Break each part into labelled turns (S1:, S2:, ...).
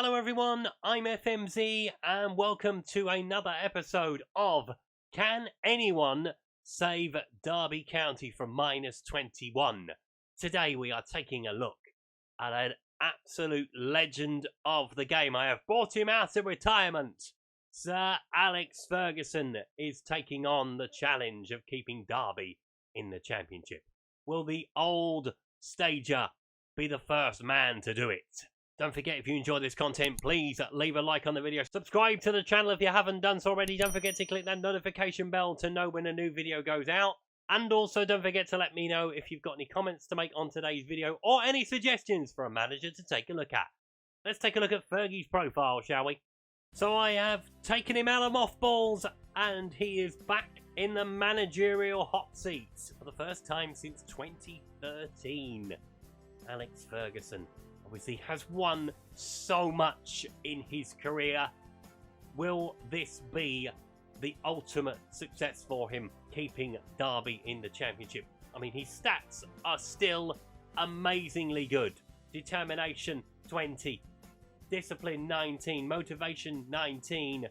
S1: Hello everyone, I'm FMZ and welcome to another episode of Can Anyone Save Derby County from -21? Today we are taking a look at an absolute legend of the game. I have brought him out of retirement. Sir Alex Ferguson is taking on the challenge of keeping Derby in the championship. Will the old stager be the first man to do it? Don't forget, if you enjoy this content, please leave a like on the video. Subscribe to the channel if you haven't done so already. Don't forget to click that notification bell to know when a new video goes out. And also don't forget to let me know if you've got any comments to make on today's video or any suggestions for a manager to take a look at. Let's take a look at Fergie's profile, shall we? So I have taken him out of mothballs and he is back in the managerial hot seat for the first time since 2013. Alex Ferguson obviously has won so much in his career. Will this be the ultimate success for him, keeping Derby in the championship? I mean, his stats are still amazingly good. Determination 20, discipline 19, motivation 19,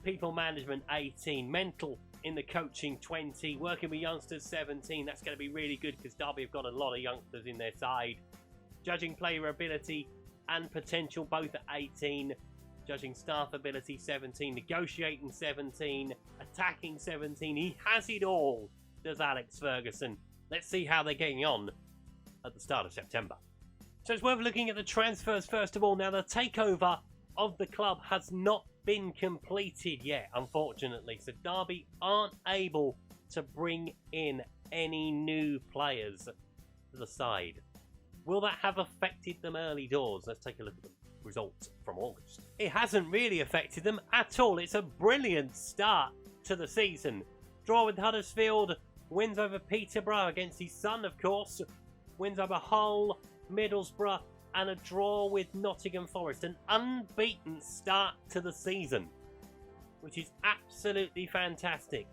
S1: people management 18, mental in the coaching 20, working with youngsters 17. That's going to be really good because Derby have got a lot of youngsters in their side. Judging player ability and potential both at 18. Judging staff ability 17. Negotiating 17. Attacking 17. He has it all, does Alex Ferguson. Let's see how they're getting on at the start of September. So it's worth looking at the transfers first of all. Now, the takeover of the club has not been completed yet, unfortunately. So Derby aren't able to bring in any new players to the side. Will that have affected them early doors? Let's take a look at the results from August. It hasn't really affected them at all. It's a brilliant start to the season. Draw with Huddersfield, wins over Peterborough against his son, of course, wins over Hull, Middlesbrough, and a draw with Nottingham Forest. An unbeaten start to the season, which is absolutely fantastic.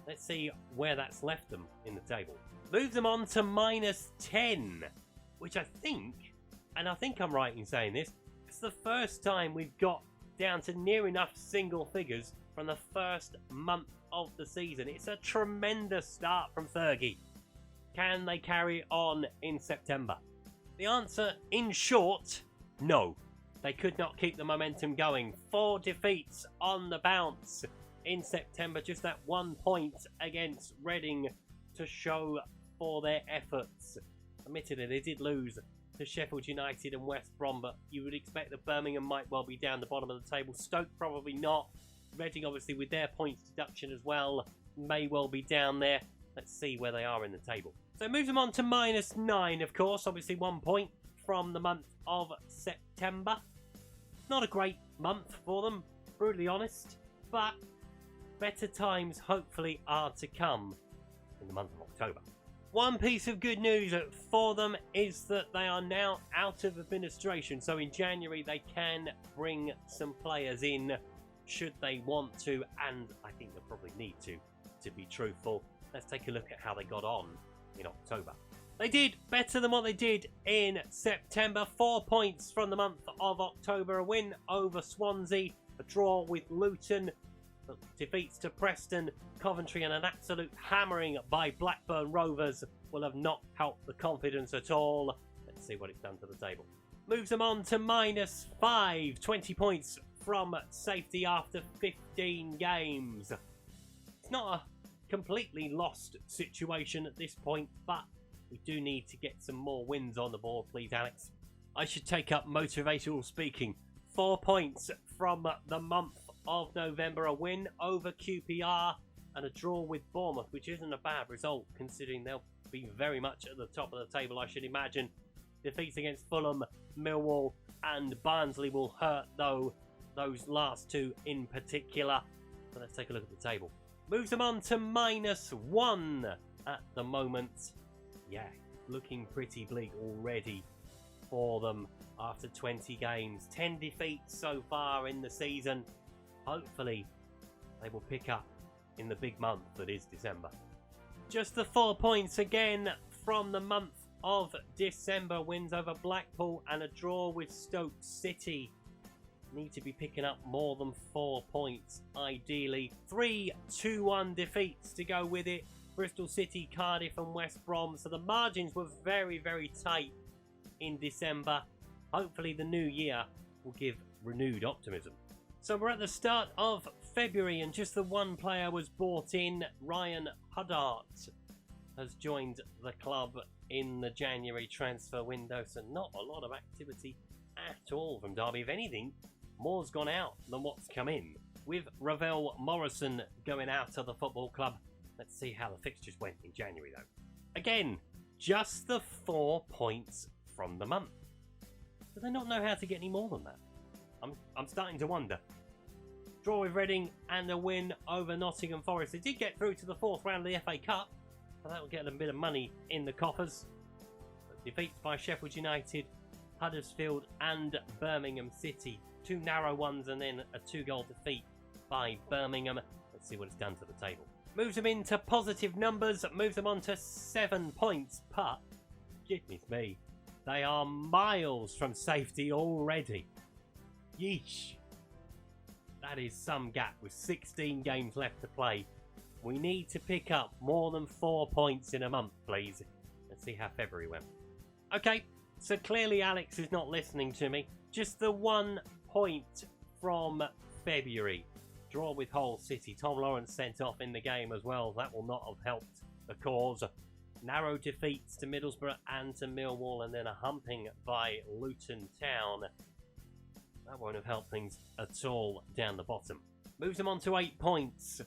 S1: Let's see where that's left them in the table. Moves them on to -10. Which I think I'm right in saying this, it's the first time we've got down to near enough single figures from the first month of the season. It's a tremendous start from Fergie. Can they carry on in September? The answer, in short, no. They could not keep the momentum going. 4 defeats on the bounce in September. Just that 1 point against Reading to show for their efforts. Admittedly, they did lose to Sheffield United and West Brom, but you would expect that Birmingham might well be down the bottom of the table. Stoke probably not. Reading, obviously, with their points deduction as well, may well be down there. Let's see where they are in the table. So it moves them on to -9, of course. Obviously, 1 point from the month of September. Not a great month for them, brutally honest, but better times hopefully are to come in the month of October. One piece of good news for them is that they are now out of administration. So in January, they can bring some players in should they want to. And I think they'll probably need to be truthful. Let's take a look at how they got on in October. They did better than what they did in September. 4 points from the month of October. A win over Swansea. A draw with Luton. Defeats to Preston, Coventry, and an absolute hammering by Blackburn Rovers will have not helped the confidence at all. Let's see what it's done to the table. Moves them on to -5, 20 points from safety after 15 games. It's not a completely lost situation at this point, but we do need to get some more wins on the board, please, Alex. I should take up motivational speaking. 4 points from the month of November, a win over QPR and a draw with Bournemouth, which isn't a bad result considering they'll be very much at the top of the table, I should imagine. Defeats against Fulham, Millwall and Barnsley will hurt, though, those last two in particular. So let's take a look at the table. Moves them on to -1 at the moment. Yeah, looking pretty bleak already for them after 20 games. 10 defeats so far in the season. Hopefully, they will pick up in the big month that is December. Just the 4 points again from the month of December. Wins over Blackpool and a draw with Stoke City. Need to be picking up more than 4 points, ideally. 3 2-1 defeats to go with it. Bristol City, Cardiff and West Brom. So the margins were very, very tight in December. Hopefully the new year will give renewed optimism. So we're at the start of February and just the one player was bought in. Ryan Huddart has joined the club in the January transfer window. So not a lot of activity at all from Derby. If anything, more's gone out than what's come in. With Ravel Morrison going out of the football club. Let's see how the fixtures went in January though. Again, just the 4 points from the month. Do they not know how to get any more than that? I'm starting to wonder. Draw with Reading and a win over Nottingham Forest. They did get through to the 4th round of the FA Cup, so that will get them a bit of money in the coffers. But defeats by Sheffield United, Huddersfield and Birmingham City. 2 narrow ones and then a 2-goal defeat by Birmingham. Let's see what it's done to the table. Moves them into positive numbers, moves them on to 7 points, but goodness me, they are miles from safety already. Yeesh. That is some gap with 16 games left to play. We need to pick up more than 4 points in a month, please. Let's see how February went. Okay, so clearly Alex is not listening to me. Just the 1 point from February. Draw with Hull City. Tom Lawrence sent off in the game as well. That will not have helped the cause. Narrow defeats to Middlesbrough and to Millwall, and then a humping by Luton Town. That won't have helped things at all down the bottom. Moves them on to 8 points.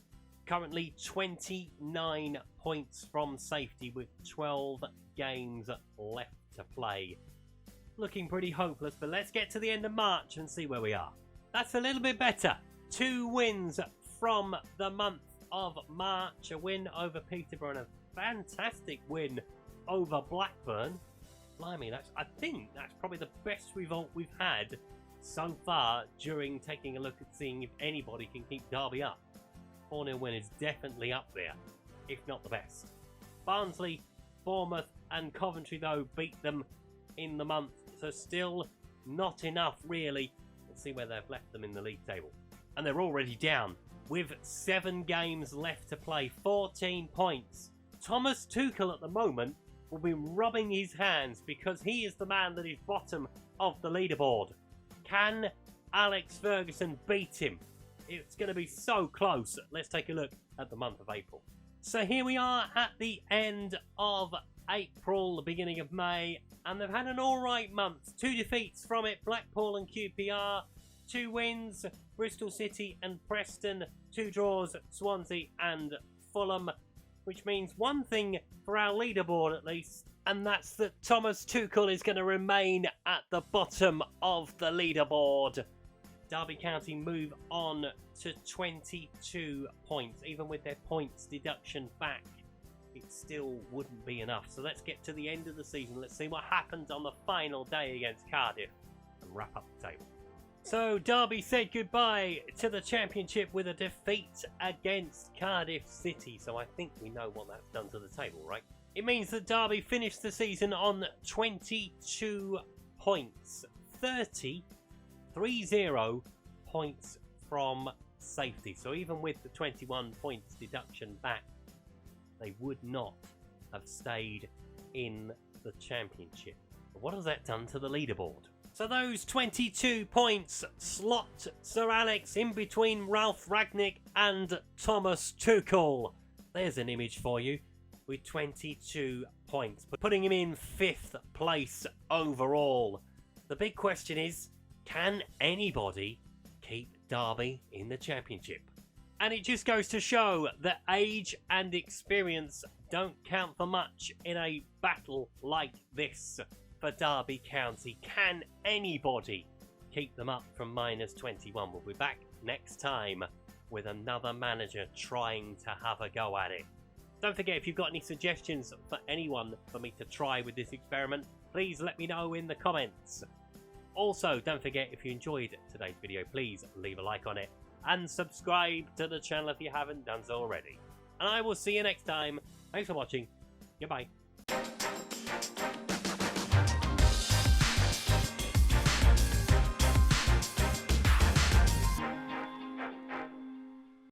S1: Currently 29 points from safety with 12 games left to play. Looking pretty hopeless, but let's get to the end of March and see where we are. That's a little bit better. 2 wins from the month of March. A win over Peterborough and a fantastic win over Blackburn. Blimey, I think that's probably the best result we've had so far during taking a look at seeing if anybody can keep Derby up. 4-0 win is definitely up there, if not the best. Barnsley, Bournemouth and Coventry though beat them in the month, so still not enough really. Let's see where they've left them in the league table. And they're already down with 7 games left to play, 14 points. Thomas Tuchel at the moment will be rubbing his hands because he is the man that is bottom of the leaderboard. Can Alex Ferguson beat him? It's going to be so close. Let's take a look at the month of April. So here we are at the end of April, the beginning of May, and they've had an alright month. 2 defeats from it, Blackpool and QPR. 2 wins, Bristol City and Preston. 2 draws, Swansea and Fulham. Which means one thing for our leaderboard at least, and that's that Thomas Tuchel is going to remain at the bottom of the leaderboard. Derby County move on to 22 points. Even with their points deduction back, it still wouldn't be enough. So let's get to the end of the season. Let's see what happens on the final day against Cardiff and wrap up the table. So Derby said goodbye to the Championship with a defeat against Cardiff City. So I think we know what that's done to the table, right? It means that Derby finished the season on 22 points. 30 points from safety. So even with the 21 points deduction back, they would not have stayed in the Championship. But what has that done to the leaderboard? So those 22 points slot Sir Alex in between Ralph Rangnick and Thomas Tuchel. There's an image for you with 22 points, but putting him in 5th place overall. The big question is, can anybody keep Derby in the Championship? And it just goes to show that age and experience don't count for much in a battle like this. For Derby County, can anybody keep them up from -21? We'll be back next time with another manager trying to have a go at it. Don't forget, if you've got any suggestions for anyone for me to try with this experiment, please let me know in the comments. Also, don't forget, if you enjoyed today's video, please leave a like on it and subscribe to the channel if you haven't done so already. And I will see you next time. Thanks for watching. Goodbye.